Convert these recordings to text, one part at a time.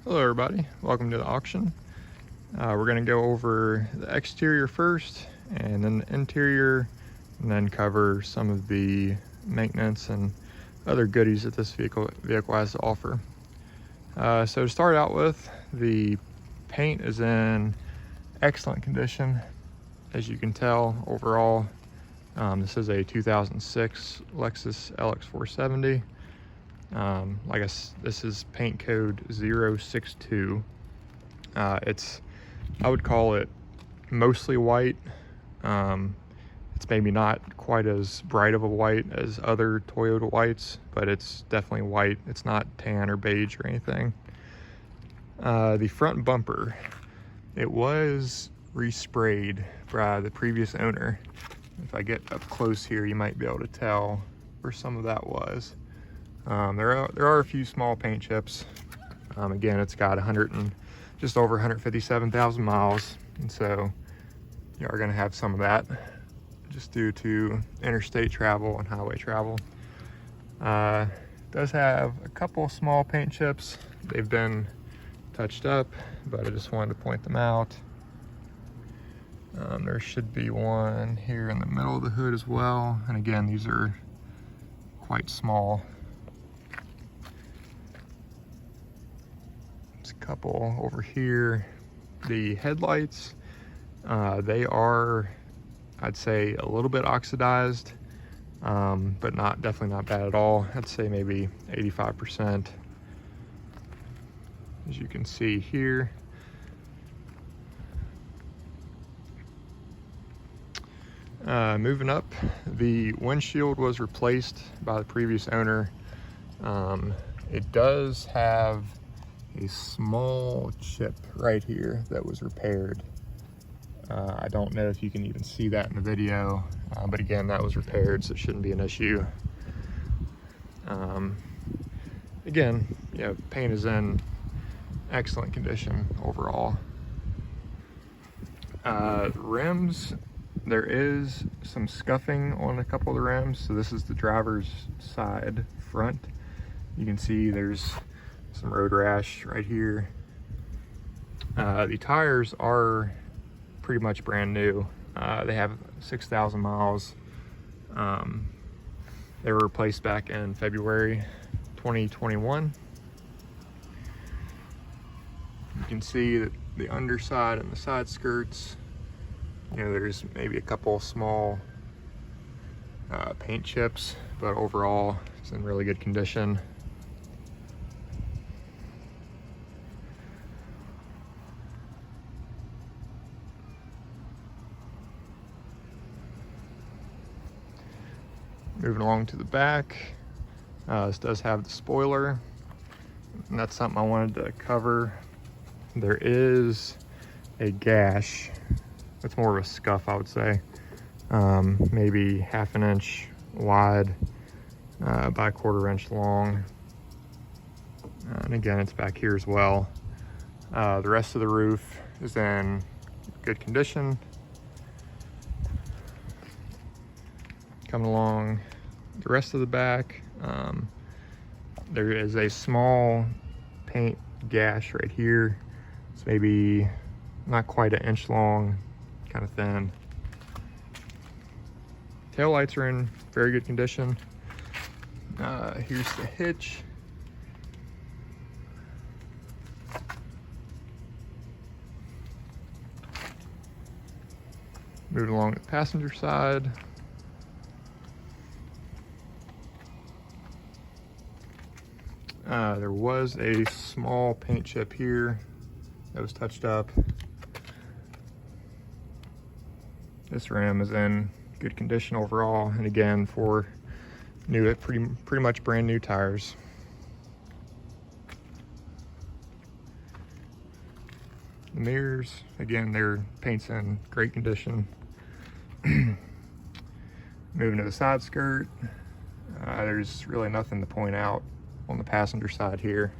Hello everybody, welcome to the auction. We're going to go over the exterior first and then the interior, and then cover some of the maintenance and other goodies that this vehicle has to offer. So to start out with, the paint is in excellent condition. As you can tell, overall, this is a 2006 Lexus LX470. This is paint code 062. I would call it mostly white. It's maybe not quite as bright of a white as other Toyota whites, but it's definitely white. It's not tan or beige or anything. The front bumper, it was resprayed by the previous owner. If I get up close here, you might be able to tell where some of that was. There are a few small paint chips. Again, it's got just over 157,000 miles, and so you are going to have some of that just due to interstate travel and highway travel. It does have a couple small paint chips. They've been touched up, but I just wanted to point them out. There should be one here in the middle of the hood as well, and again, these are quite small. Couple over here. The headlights, they are, I'd say, a little bit oxidized, but definitely not bad at all. I'd say maybe 85%, as you can see here. Moving up, the windshield was replaced by the previous owner. It does have a small chip right here that was repaired. I don't know if you can even see that in the video, but again, that was repaired, so it shouldn't be an issue. Again, paint is in excellent condition overall. Rims, there is some scuffing on a couple of the rims. So this is the driver's side front. You can see there's some road rash right here. The tires are pretty much brand new. They have 6,000 miles. They were replaced back in February 2021. You can see that the underside and the side skirts, there's maybe a couple small paint chips, but overall it's in really good condition. Moving along to the back, this does have the spoiler, and that's something I wanted to cover. There is a gash. It's more of a scuff, I would say. Maybe 1/2 inch wide by 1/4 inch long. And again, it's back here as well. The rest of the roof is in good condition. Coming along the rest of the back, there is a small paint gash right here. It's maybe not quite 1 inch long, kind of thin. Tail lights are in very good condition. Here's the hitch. Moving along the passenger side. There was a small paint chip here that was touched up. This rim is in good condition overall, and again, for pretty much brand new tires. The mirrors, again, their paint's in great condition. Moving to the side skirt, there's really nothing to point out on the passenger side here.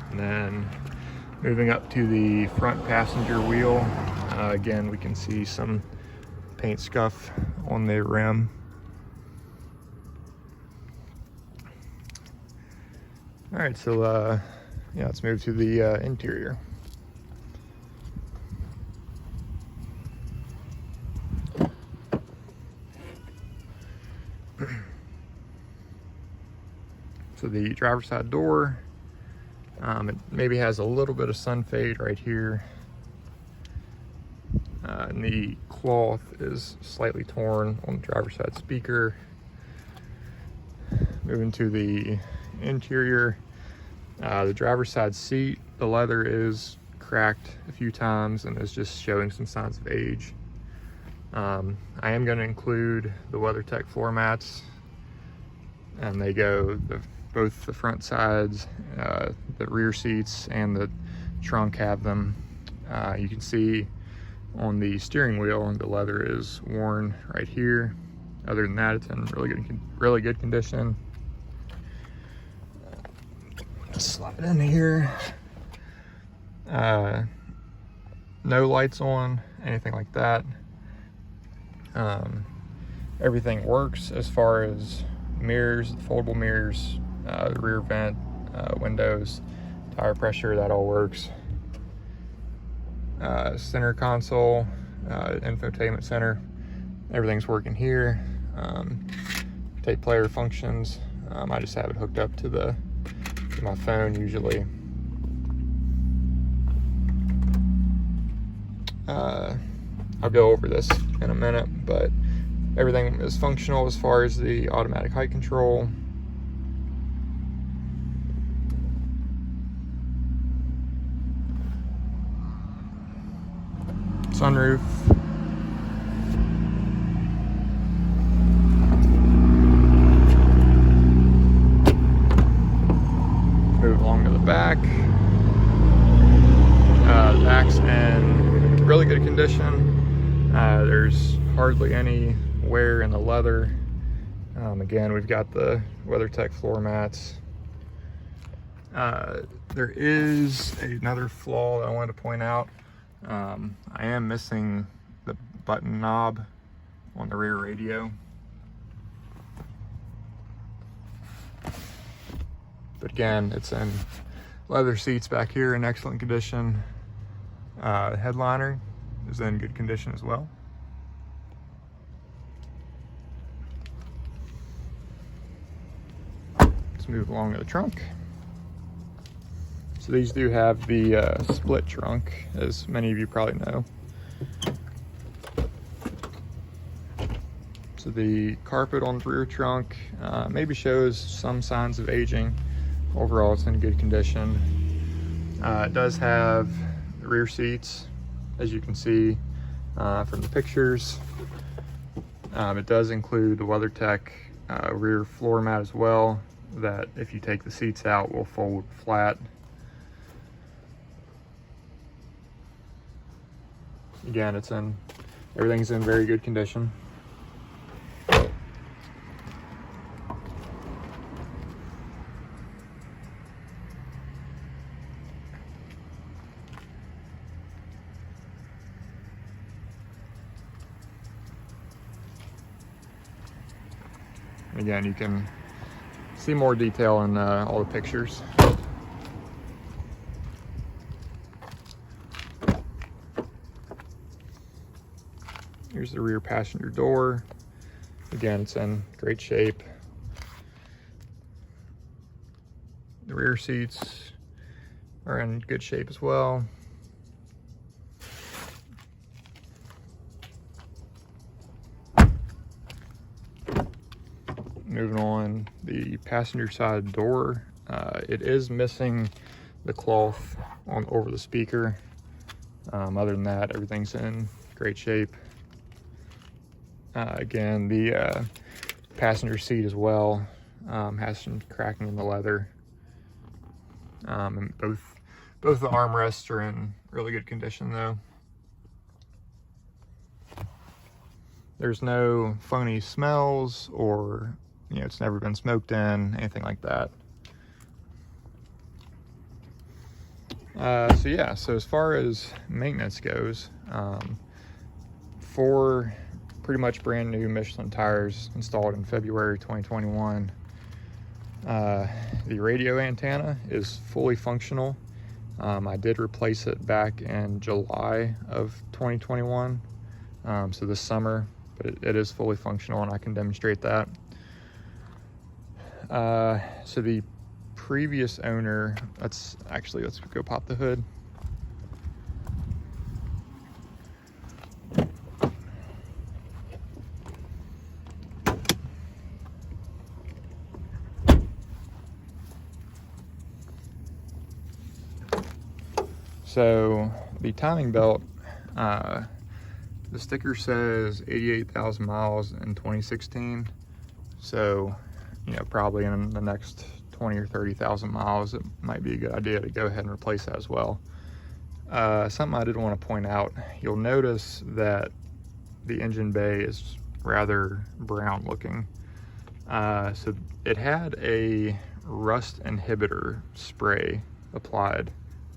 And then moving up to the front passenger wheel, again, we can see some paint scuff on the rim. All right, so yeah, let's move to the interior. So the driver's side door, it maybe has a little bit of sun fade right here. And the cloth is slightly torn on the driver's side speaker. Moving to the interior, the driver's side seat, the leather is cracked a few times and is just showing some signs of age. I am going to include the WeatherTech floor mats, and they go both the front sides, the rear seats, and the trunk have them. You can see on the steering wheel the leather is worn right here. Other than that, it's in really good condition. Slide it in here. No lights on, anything like that. Everything works as far as mirrors, foldable mirrors, the rear vent, windows, tire pressure, that all works. Center console, infotainment center, everything's working here. Tape player functions. I just have it hooked up to my phone usually. I'll go over this in a minute, but everything is functional as far as the automatic height control. Sunroof. Move along to the back. The back's in really good condition. There's hardly any wear in the leather. Again, we've got the WeatherTech floor mats. There is another flaw that I wanted to point out. I am missing the button knob on the rear radio. But again, it's in leather seats back here in excellent condition. The headliner is in good condition as well. Let's move along to the trunk. So these do have the split trunk, as many of you probably know. So the carpet on the rear trunk maybe shows some signs of aging. Overall, it's in good condition. It does have the rear seats, as you can see from the pictures. It does include the WeatherTech rear floor mat as well, that if you take the seats out will fold flat. Again, everything's in very good condition. Again, you can see more detail in all the pictures. Here's the rear passenger door. Again, it's in great shape. The rear seats are in good shape as well. Moving on, the passenger side door, it is missing the cloth over the speaker. Other than that, everything's in great shape. Again, the passenger seat as well has some cracking in the leather. And both the armrests are in really good condition though. There's no funny smells, or it's never been smoked in, anything like that. So yeah, so as far as maintenance goes, 4 pretty much brand new Michelin tires installed in February 2021. The radio antenna is fully functional. I did replace it back in July of 2021, so this summer, but it is fully functional and I can demonstrate that. So the previous owner, let's go pop the hood. So the timing belt, the sticker says 88,000 miles in 2016. So, you know, probably in the next 20 or 30,000 miles, it might be a good idea to go ahead and replace that as well. Something I did want to point out, you'll notice that the engine bay is rather brown looking. So it had a rust inhibitor spray applied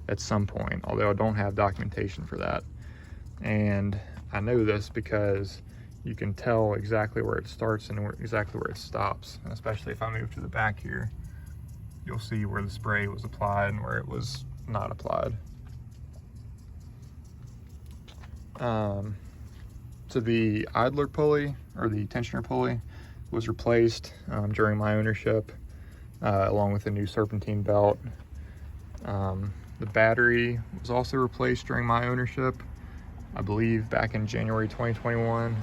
at some point, although I don't have documentation for that. And I know this because you can tell exactly where it starts and exactly where it stops. And especially if I move to the back here, you'll see where the spray was applied and where it was not applied. So the idler pulley, or the tensioner pulley, was replaced during my ownership, along with a new serpentine belt. The battery was also replaced during my ownership, I believe back in January 2021.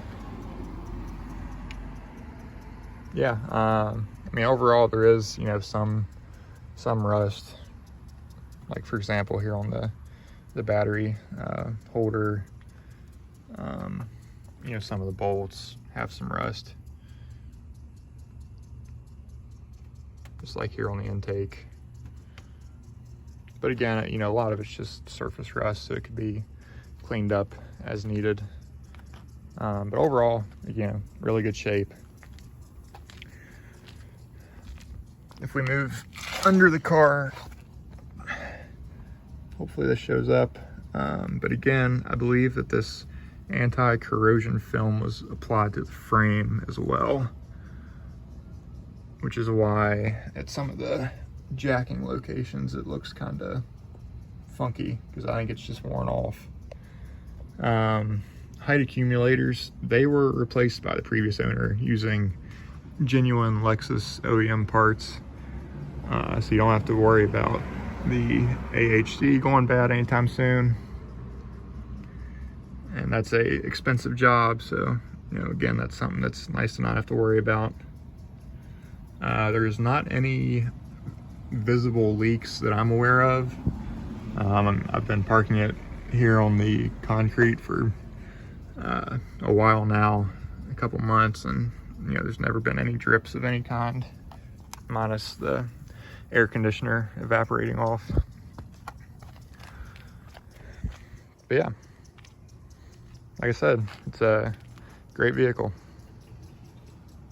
Yeah, I mean, overall there is, you know, some rust, like for example here on the battery holder. You know, some of the bolts have some rust, just like here on the intake. But again, you know, a lot of it's just surface rust, so it could be cleaned up as needed. But overall, again, really good shape. If we move under the car, hopefully this shows up. But again, I believe that this anti-corrosion film was applied to the frame as well, which is why at some of the jacking locations it looks kind of funky, because I think it's just worn off. Height accumulators, they were replaced by the previous owner using genuine Lexus OEM parts, so you don't have to worry about the AHC going bad anytime soon. And that's a expensive job, so, you know, again, that's something that's nice to not have to worry about. There's not any visible leaks that I'm aware of. I've been parking it here on the concrete for a while now, a couple months, and you know, there's never been any drips of any kind, minus the air conditioner evaporating off. But yeah, like I said, it's a great vehicle.